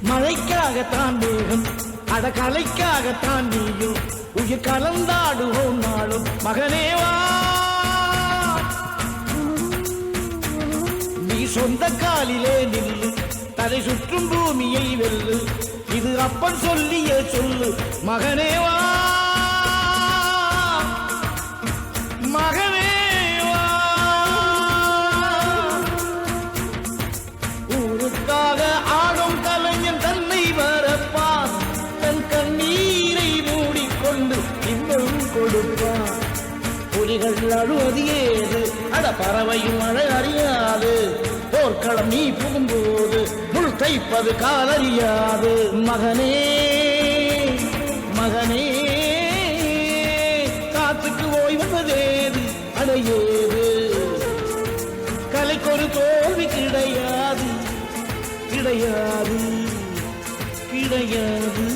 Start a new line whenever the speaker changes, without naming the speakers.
மழைக்காகத்தான் மேகம் அட கலைக்காகத்தான் நீயும் உயிர் கலந்தாடுவோம் நாளும் மகனேவா நீ சொந்த காலிலே நில்லு தலை சுற்றும் பூமியை வெல்லு இது அப்பன் சொல்லிய சொல்லு மகனேவா மகனேவா ஊருக்காக ஆடும் கலைஞன் தன்னை வரப்பான் தன் கண்ணீரை மூடிக்கொண்டு இன்னும் கொடுப்பான் புலிகள் அழுவது ஏது அட பறவையும் மழை அறியாது போர்க்களம் நீ புகும்போது முள் தைப்பது காலறியாது மகனே மகனே காத்துக்கு ஓய்வதேது அடையேது கலைக்கொரு தோல்வி கிடையாது கிடையாது கிடையாது